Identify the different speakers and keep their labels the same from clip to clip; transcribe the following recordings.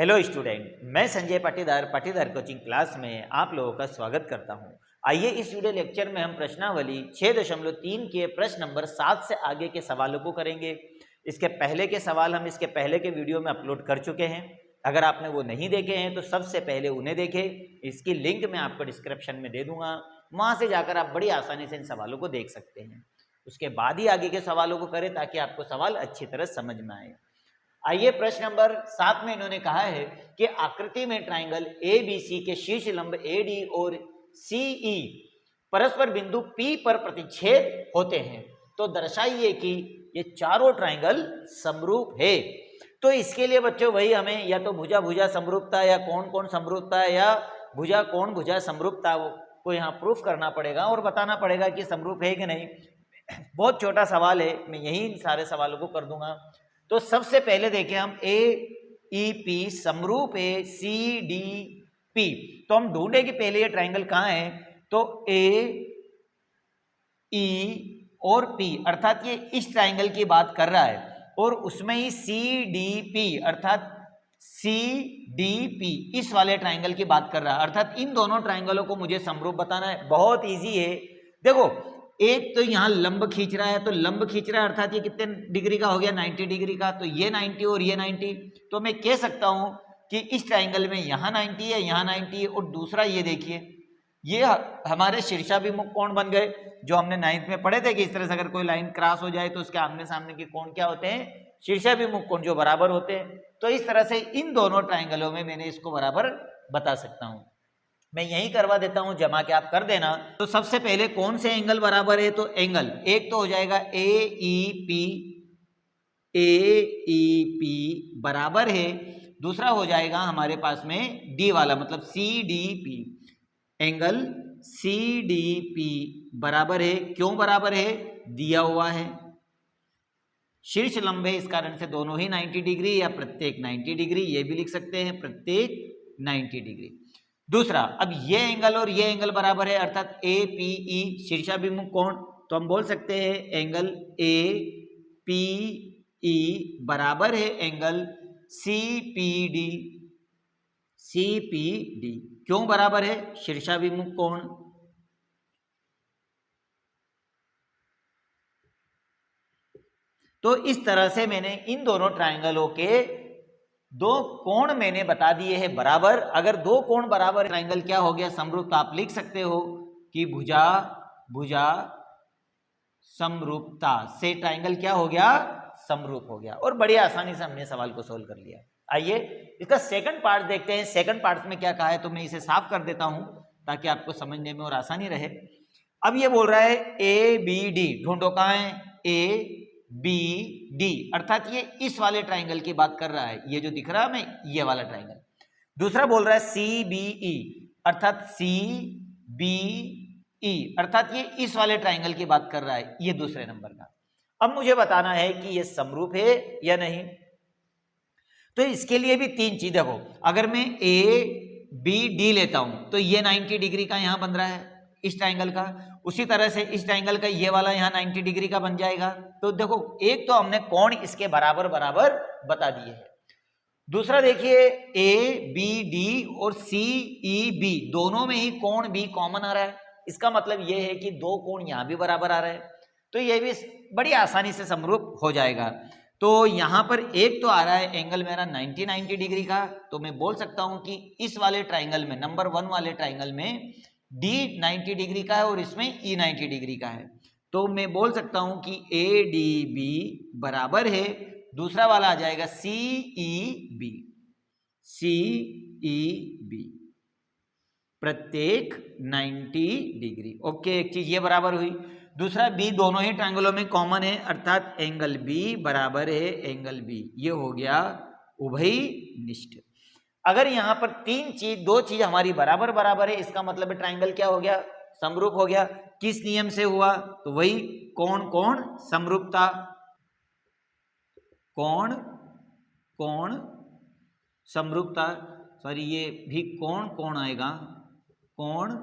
Speaker 1: Hello student, मैं Sanjay Patidar coaching class में आप लोगों का स्वागत करता हूं। आइए इस वीडियो लेक्चर में हम प्रश्नावली 6.3 के प्रश्न नंबर 7 से आगे के सवालों को करेंगे। इसके पहले के सवाल हम इसके पहले के वीडियो में अपलोड कर चुके हैं। अगर आपने वो नहीं देखे हैं तो सबसे पहले उन्हें देखें। इसकी लिंक मैं आपको डिस्क्रिप्शन में दे दूंगा, वहाँ से जाकर आप बड़ी आसानी से इन सवालों को देख सकते हैं। उसके बाद ही आगे के सवालों को करें ताकि आपको सवाल अच्छी तरह समझ में आए। आइए प्रश्न नंबर 7 में इन्होंने कहा है कि आकृति में ट्राइंगल ABC के शीर्ष लंब AD और CE परस्पर बिंदु P पर प्रतिच्छेद होते हैं, तो दर्शाइए कि ये चारों ट्राइंगल समरूप है। तो इसके लिए बच्चों वही हमें या तो भुजा भुजा समरूपता या कोण कोण समरूपता या भुजा कोण भुजा समरूपता को यहाँ प्रूफ करना पड़ेगा और बताना पड़ेगा कि समरूप है कि नहीं। बहुत छोटा सवाल है, मैं यही सारे सवालों को कर दूंगा। तो सबसे पहले देखें हम AEP समरूप है CDP, तो हम ढूंढे कि पहले ये ट्राइंगल कहाँ है। तो AE और P अर्थात ये इस ट्राइंगल की बात कर रहा है और उसमें ही CDP अर्थात CDP इस वाले ट्राइंगल की बात कर रहा है, अर्थात इन दोनों ट्राइंगलों को मुझे समरूप बताना है। बहुत इजी है। देखो, एक तो यहाँ लंब खींच रहा है, तो लंब खींच रहा है अर्थात ये कितने डिग्री का हो गया, 90 डिग्री का। तो ये 90 और ये 90, तो मैं कह सकता हूं कि इस ट्राइंगल में यहाँ 90 है, यहाँ 90 है। और दूसरा ये देखिए, ये हमारे शीर्षाभिमुख कोण बन गए, जो हमने 9th में पढ़े थे कि इस तरह से अगर कोई लाइन क्रॉस हो जाए तो उसके आमने सामने के कोण क्या होते हैं, शीर्षाभिमुख कोण, जो बराबर होते हैं। तो इस तरह से इन दोनों ट्राइंगलों में मैंने इसको बराबर बता सकता हूं। मैं यही करवा देता हूं, जमा के आप कर देना। तो सबसे पहले कौन से एंगल बराबर है, तो एंगल एक तो हो जाएगा AEP बराबर है, दूसरा हो जाएगा हमारे पास में D वाला मतलब CDP। एंगल CDP बराबर है, क्यों बराबर है, दिया हुआ है। शीर्ष लंब है, इस कारण से दोनों ही 90 डिग्री या प्रत्येक 90 डिग्री, ये भी लिख सकते हैं प्रत्येक 90 डिग्री। दूसरा, अब ये एंगल और ये एंगल बराबर है अर्थात APE शीर्षाभिमुख कोण, तो हम बोल सकते हैं एंगल APE बराबर है एंगल CPD। क्यों बराबर है, शीर्षाभिमुख कोण। तो इस तरह से मैंने इन दोनों ट्राइंगलों के दो कोण मैंने बता दिए हैं बराबर। अगर दो कोण बराबर, ट्राइंगल क्या हो गया, समरूप। तो आप लिख सकते हो कि भुजा भुजा समरूपता से ट्राइंगल क्या हो गया, समरूप हो गया। और बड़ी आसानी से हमने सवाल को सोल्व कर लिया। आइए इसका सेकंड पार्ट देखते हैं। सेकंड पार्ट में क्या कहा है, तो मैं इसे साफ कर देता हूं ताकि आपको समझने में और आसानी रहे। अब ये बोल रहा है ABD, ढूंढो कहाँ है, ABD अर्थात ये इस वाले ट्राइंगल की बात कर रहा है, ये जो दिख रहा है हमें, ये वाला ट्राइंगल। दूसरा बोल रहा है CBE अर्थात CBE अर्थात ये इस वाले ट्राइंगल की बात कर रहा है, ये दूसरे नंबर का। अब मुझे बताना है कि ये समरूप है या नहीं। तो इसके लिए भी तीन चीज देखो, अगर मैं ABD लेता हूं तो ये 90 डिग्री का यहां बन रहा है इस ट्राइंगल का, उसी तरह से इस ट्राइंगल का ये वाला यहाँ 90 डिग्री का बन जाएगा। तो देखो, एक तो हमने कोण इसके बराबर बराबर बता दिए है। दूसरा देखिए, ABD और CEB दोनों में ही कोण भी कॉमन आ रहा है, इसका मतलब ये है कि दो कोण यहाँ भी बराबर आ रहे हैं, तो ये भी बड़ी आसानी से समरूप हो जाएगा। तो यहाँ पर एक तो आ रहा है एंगल मेरा 90 डिग्री का, तो मैं बोल सकता हूँ कि इस वाले ट्राइंगल में, नंबर 1 वाले ट्राइंगल में D 90 डिग्री का है और इसमें E 90 डिग्री का है। तो मैं बोल सकता हूं कि ADB बराबर है, दूसरा वाला आ जाएगा CEB प्रत्येक 90 डिग्री। ओके, एक चीज ये बराबर हुई। दूसरा B दोनों ही ट्राइंगलों में कॉमन है अर्थात एंगल B बराबर है एंगल B, ये हो गया उभयनिष्ठ। अगर यहां पर दो चीज हमारी बराबर बराबर है, इसका मतलब ट्राइंगल क्या हो गया, समरूप हो गया। किस नियम से हुआ, तो वही कोण कोण समरूपता, कोण कोण समरूपता, सॉरी ये भी कोण कोण आएगा, कोण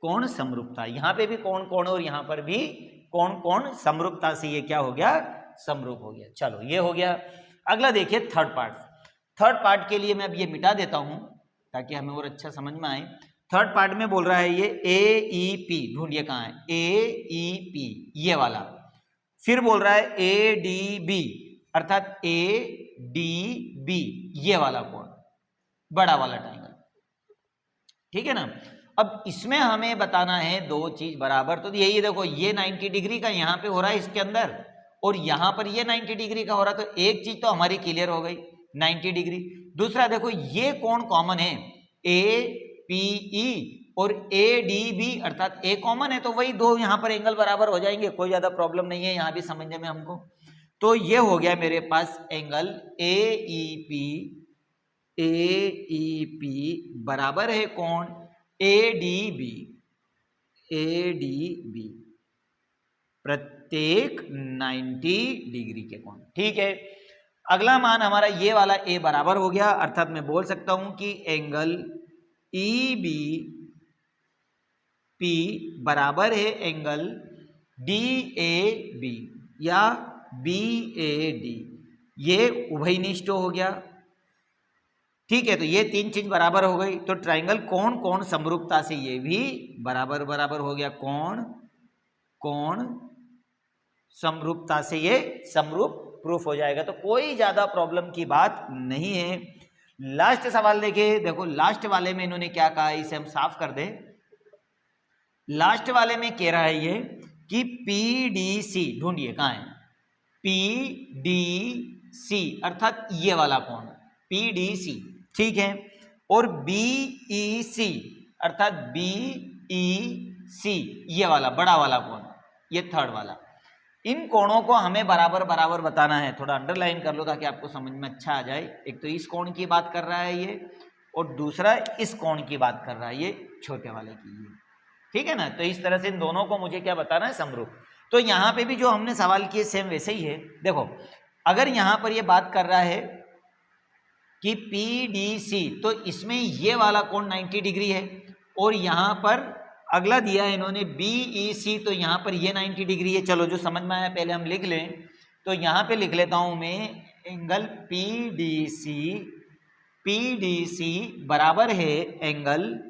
Speaker 1: कोण समरूपता। यहां पे भी कोण कोण और यहां पर भी कोण कोण समरूपता से ये क्या हो गया, समरूप हो गया। चलो ये हो गया। अगला देखिए थर्ड पार्ट। थर्ड पार्ट के लिए मैं अब ये मिटा देता हूं ताकि हमें और अच्छा समझ में आए। थर्ड पार्ट में बोल रहा है ये AEP, ढूंढिए कहाँ है AEP, ये वाला। फिर बोल रहा है ADB अर्थात ADB, ये वाला कोण, बड़ा वाला ट्राइंगल, ठीक है ना। अब इसमें हमें बताना है दो चीज बराबर, तो यही देखो ये 90 डिग्री का यहाँ पे हो रहा है इसके अंदर, और यहाँ पर ये 90 डिग्री का हो रहा है, तो एक चीज तो हमारी क्लियर हो गई 90 डिग्री। दूसरा देखो ये कोण कॉमन है, APE और ADB अर्थात A कॉमन है, तो वही दो यहाँ पर एंगल बराबर हो जाएंगे, कोई ज्यादा प्रॉब्लम नहीं है यहाँ भी समझने में हमको। तो ये हो गया मेरे पास एंगल AEP बराबर है कोण ADB प्रत्येक 90 डिग्री के कोण, ठीक है। अगला मान हमारा ये वाला A बराबर हो गया, अर्थात मैं बोल सकता हूं कि एंगल EBP बराबर है एंगल DAB या BAD, ये उभयनिष्ठ हो गया, ठीक है। तो ये तीन चीज बराबर हो गई, तो ट्राइंगल कोण कोण समरूपता से ये भी बराबर बराबर हो गया, कोण कोण समरूपता से ये समरूप प्रूफ हो जाएगा, तो कोई ज्यादा प्रॉब्लम की बात नहीं है। लास्ट सवाल देखिए, देखो लास्ट वाले में इन्होंने क्या कहा, इसे हम साफ कर दें। लास्ट वाले में कह रहा है ये कि PDC, ढूंढिए कहाँ है PDC अर्थात ये वाला कोण PDC, ठीक है, और BEC अर्थात BEC ये वाला बड़ा वाला कोण, ये थर्ड वाला। इन कोणों को हमें बराबर बराबर बताना है, थोड़ा अंडरलाइन कर लो ताकि आपको समझ में अच्छा आ जाए। एक तो इस कोण की बात कर रहा है ये, और दूसरा इस कोण की बात कर रहा है ये छोटे वाले की, ये ठीक है ना। तो इस तरह से इन दोनों को मुझे क्या बताना है, समरूप। तो यहाँ पे भी जो हमने सवाल किए सेम वैसे ही है। देखो अगर यहाँ पर ये बात कर रहा है कि PDC, तो इसमें ये वाला कोण 90 डिग्री है, और यहाँ पर अगला दिया है इन्होंने BEC, तो यहाँ पर ये 90 डिग्री है। चलो जो समझ में आया पहले हम लिख लें, तो यहाँ पे लिख लेता हूँ मैं एंगल PDC बराबर है एंगल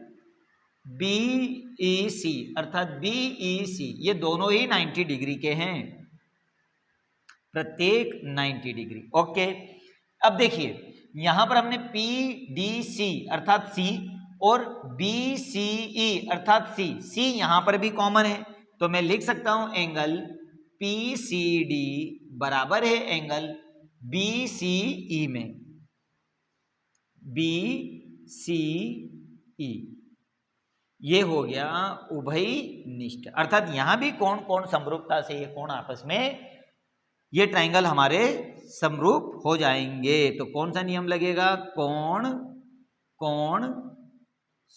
Speaker 1: BEC अर्थात BEC, ये दोनों ही 90 डिग्री के हैं, प्रत्येक 90 डिग्री, ओके। अब देखिए यहां पर हमने PDC अर्थात C और BCE अर्थात C यहां पर भी कॉमन है, तो मैं लिख सकता हूं एंगल PCD बराबर है एंगल BCE में, BCE ये हो गया उभयनिष्ठ, अर्थात यहां भी कोण कोण समरूपता से ये कोण आपस में, ये ट्राइंगल हमारे समरूप हो जाएंगे। तो कौन सा नियम लगेगा, कोण कोण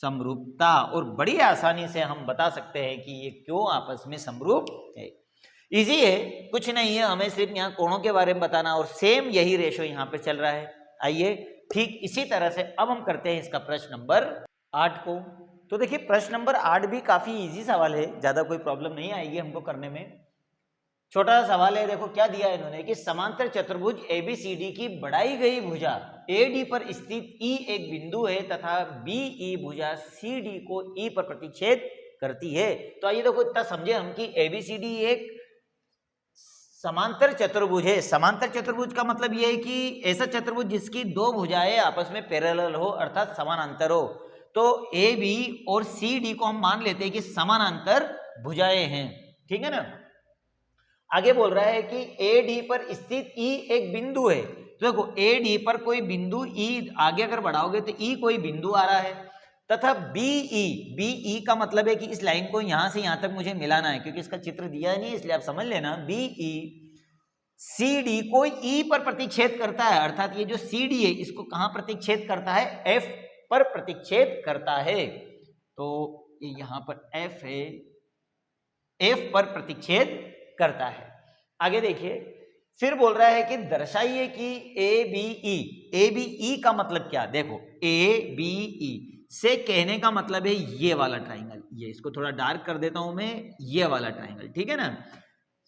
Speaker 1: समरूपता, और बड़ी आसानी से हम बता सकते हैं कि ये क्यों आपस में समरूप है। इजी है, कुछ नहीं है, हमें सिर्फ यहाँ कोणों के बारे में बताना, और सेम यही रेशो यहाँ पे चल रहा है। आइए ठीक इसी तरह से अब हम करते हैं इसका प्रश्न नंबर 8 को। तो देखिए प्रश्न नंबर 8 भी काफी इजी सवाल है, ज्यादा कोई प्रॉब्लम नहीं आएगी हमको करने में। छोटा सा सवाल है, देखो क्या दिया है इन्होंने कि समांतर चतुर्भुज ABCD की बढ़ाई गई भुजा AD पर स्थित E एक बिंदु है तथा BE भुजा CD को E पर प्रतिच्छेद करती है। तो आइए देखो इतना समझे हम कि ABCD एक समांतर चतुर्भुज है। समांतर चतुर्भुज का मतलब यह है कि ऐसा चतुर्भुज जिसकी दो भुजाएं आपस में पैरेलल हो अर्थात समानांतर हो। तो AB और CD को हम मान लेते हैं कि समानांतर भुजाएं हैं, ठीक है ना। आगे बोल रहा है कि AD पर स्थित E एक बिंदु है, तो देखो AD पर कोई बिंदु E आगे अगर बढ़ाओगे तो E कोई बिंदु आ रहा है, तथा BE का मतलब है कि इस लाइन को यहां से यहां तक मुझे मिलाना है, क्योंकि इसका चित्र दिया नहीं इसलिए आप समझ लेना। BE CD को E पर प्रतिच्छेद करता है, अर्थात ये जो CD है इसको कहां प्रतिच्छेद करता है, F पर प्रतिच्छेद करता है। तो ये यहां पर F है, F पर प्रतिच्छेद करता है। आगे देखिए फिर बोल रहा है कि दर्शाइए कि ABE का मतलब क्या। देखो ABE से कहने का मतलब है ये वाला ट्राइंगल, ये इसको थोड़ा डार्क कर देता हूं मैं, ये वाला ट्राइंगल, ठीक है ना,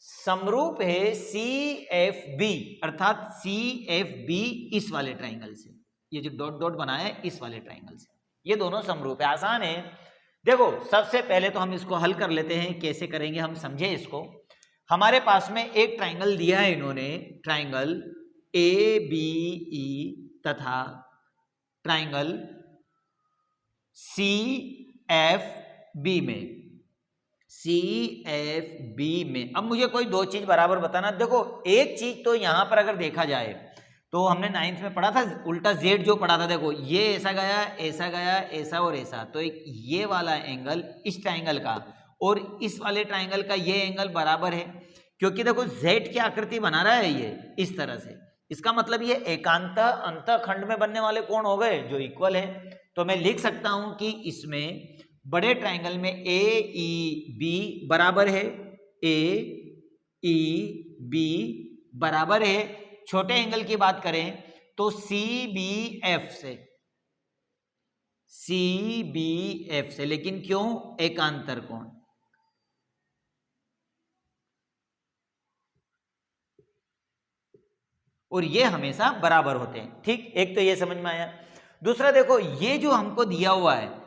Speaker 1: समरूप है CFB अर्थात CFB इस वाले ट्राइंगल से, ये जो डॉट डॉट बनाया है इस वाले ट्राइंगल से, ये दोनों समरूप है। आसान है। देखो सबसे पहले तो हम इसको हल कर लेते हैं, कैसे करेंगे हम समझे इसको। हमारे पास में एक ट्राइंगल दिया है इन्होंने, ट्राइंगल ए बी ई तथा ट्राइंगल सी एफ बी में, सी एफ बी में। अब मुझे कोई दो चीज बराबर बताना। देखो एक चीज तो यहां पर अगर देखा जाए तो हमने 9th में पढ़ा था उल्टा जेड जो पढ़ा था, देखो ये ऐसा गया ऐसा गया ऐसा और ऐसा, तो एक ये वाला एंगल इस ट्राइंगल का और इस वाले ट्राइंगल का ये एंगल बराबर है, क्योंकि देखो जेड की आकृति बना रहा है ये इस तरह से। इसका मतलब ये एकांत अंतःखंड में बनने वाले कोण हो गए जो इक्वल है। तो मैं लिख सकता हूं कि इसमें बड़े ट्राइंगल में ए ई बी बराबर है, ए ई बी बराबर है। छोटे एंगल की बात करें तो सी बी एफ से, सी बी एफ से, लेकिन क्यों? एकांतर कोण। और ये हमेशा बराबर होते हैं। ठीक, एक तो ये समझ में आया। दूसरा देखो ये जो हमको दिया हुआ है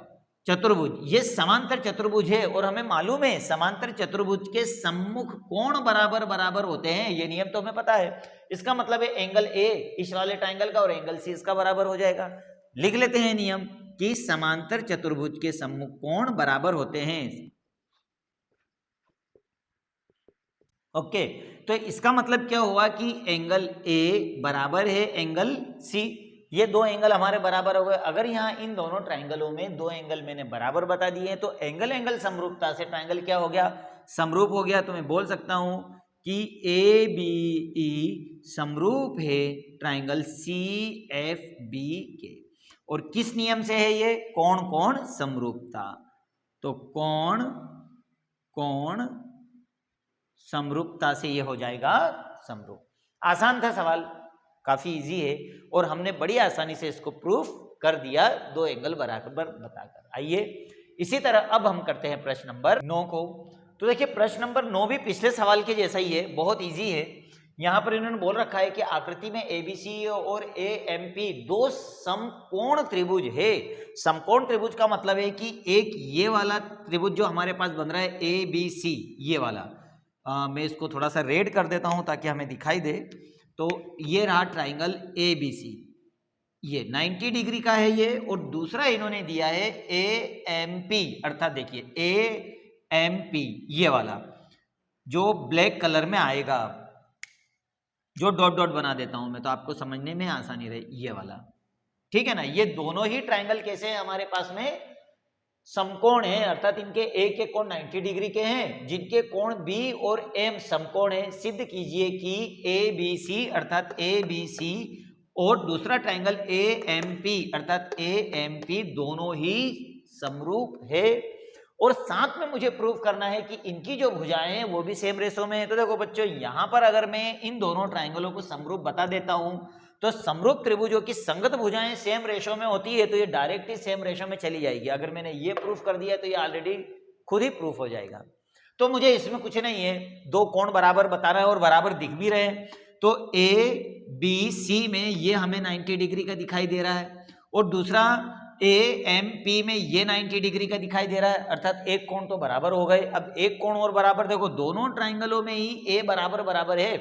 Speaker 1: चतुर्भुज, ये समांतर चतुर्भुज है और हमें मालूम है समांतर चतुर्भुज के सम्मुख कोण बराबर बराबर होते हैं, ये नियम तो हमें पता है। इसका मतलब है एंगल ए इस वाले ट्राइंगल का और एंगल सी इसका बराबर हो जाएगा। लिख लेते हैं नियम कि समांतर चतुर्भुज के सम्मुख कोण बराबर होते हैं। ओके, तो इसका मतलब क्या हुआ कि एंगल ए बराबर है एंगल सी, ये दो एंगल हमारे बराबर हो गए। अगर यहाँ इन दोनों ट्राइंगलों में दो एंगल मैंने बराबर बता दिए हैं तो एंगल एंगल समरूपता से ट्राइंगल क्या हो गया? समरूप हो गया। तो मैं बोल सकता हूं कि ए बी ई समरूप है ट्राइंगल सी एफ बी के। और किस नियम से है ये? कोण कोण समरूपता। तो कोण कोण समरूपता से ये हो जाएगा समरूप। आसान था सवाल, काफी इजी है और हमने बड़ी आसानी से इसको प्रूफ कर दिया दो एंगल बराबर बताकर। आइए इसी तरह अब हम करते हैं प्रश्न नंबर 9 को। तो देखिए प्रश्न नंबर 9 भी पिछले सवाल के जैसा ही है, बहुत इजी है। यहां पर इन्होंने बोल रखा है कि आकृति में एबीसी और एएमपी दो समकोण त्रिभुज है। समकोण त्रिभुज का मतलब है कि एक ये वाला त्रिभुज जो हमारे पास बन रहा है एबीसी, ये वाला मैं इसको थोड़ा सा रेड कर देता हूं ताकि हमें दिखाई दे। तो ये रहा ट्राइंगल ए बी सी, ये 90 डिग्री का है ये। और दूसरा इन्होंने दिया है ए एम पी, अर्थात देखिए ए एम पी ये वाला जो ब्लैक कलर में आएगा, जो डॉट डॉट बना देता हूं मैं तो आपको समझने में आसानी रहे, ये वाला। ठीक है ना, ये दोनों ही ट्राइंगल कैसे हैं हमारे पास में? समकोण है, अर्थात इनके ए के कोण 90 डिग्री के हैं, जिनके कोण बी और एम समकोण है। सिद्ध कीजिए कि ए बी सी अर्थात ए बी सी और दूसरा ट्राइंगल ए एम पी अर्थात ए एम पी दोनों ही समरूप है। और साथ में मुझे प्रूव करना है कि इनकी जो भुजाएं हैं वो भी सेम रेशो में है। तो देखो बच्चों यहां पर अगर मैं इन दोनों ट्राइंगलों को समरूप बता देता हूं तो समरूप त्रिभुजों की संगत भुजाएं सेम रेशो में होती है, तो ये डायरेक्ट ही सेम रेशो में चली जाएगी। अगर मैंने ये प्रूफ कर दिया तो ये ऑलरेडी खुद ही प्रूफ हो जाएगा। तो मुझे इसमें कुछ नहीं है, दो कोण बराबर बता रहा है और बराबर दिख भी रहे हैं। तो ए बी सी में ये हमें 90 डिग्री का दिखाई दे रहा है और दूसरा ए एम पी में ये 90 डिग्री का दिखाई दे रहा है, अर्थात एक कोण तो बराबर हो गए। अब एक कोण और बराबर, देखो दोनों ट्राइंगलों में ही ए बराबर बराबर है,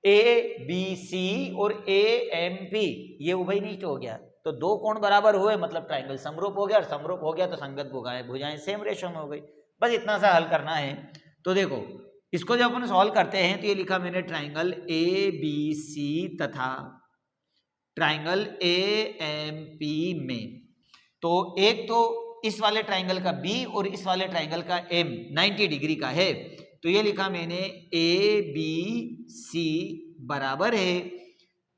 Speaker 1: ए बी सी और ए एम पी ये उभयनिष्ठ हो गया। तो दो कोण बराबर हुए मतलब ट्राइंगल समरूप हो गया, और समरूप हो गया तो संगत भुजाएं सेम रेशो में हो गई। बस इतना सा हल करना है। तो देखो इसको जब अपन सॉल्व करते हैं तो ये लिखा मैंने ट्राइंगल ए बी सी तथा ट्राइंगल ए एम पी में। तो एक तो इस वाले ट्राइंगल का बी और इस वाले ट्राइंगल का एम 90 डिग्री का है, तो ये लिखा मैंने ए बी सी बराबर है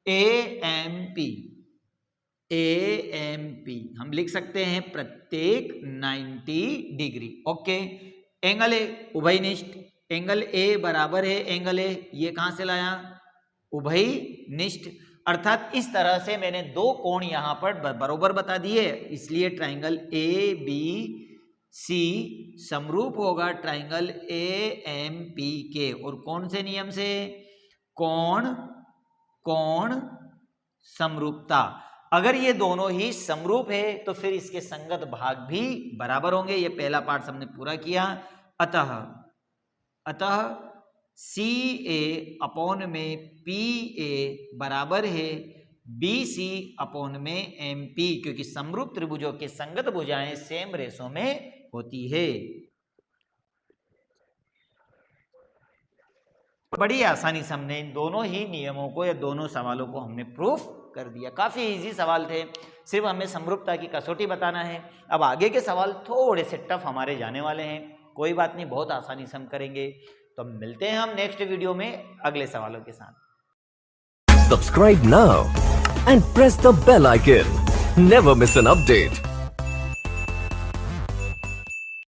Speaker 1: A M P. A M P हम लिख सकते हैं प्रत्येक 90 डिग्री। ओके, एंगल ए उभयनिष्ठ, एंगल ए बराबर है एंगल ए, ये कहां से लाया? उभयनिष्ठ। अर्थात इस तरह से मैंने दो कोण यहां पर बराबर बता दिए, इसलिए ट्राइंगल ए बी सी समरूप होगा ट्राइंगल ए एम पी के। और कौन से नियम से? कोण कोण समरूपता। अगर ये दोनों ही समरूप है तो फिर इसके संगत भाग भी बराबर होंगे। ये पहला पार्ट हमने पूरा किया। अतः सी ए अपॉन में पी ए बराबर है बी सी अपॉन में एम पी, क्योंकि समरूप त्रिभुजों के संगत भुजाएं सेम रेशो में होती है। बड़ी आसानी से हमने इन दोनों ही नियमों को या दोनों सवालों को हमने प्रूफ कर दिया। काफी इजी सवाल थे, सिर्फ हमें समरूपता की कसौटी बताना है। अब आगे के सवाल थोड़े से टफ हमारे जाने वाले हैं, कोई बात नहीं, बहुत आसानी से हम करेंगे। तो मिलते हैं हम नेक्स्ट वीडियो में अगले सवालों के साथ।
Speaker 2: Subscribe now and press the bell icon, never miss an update.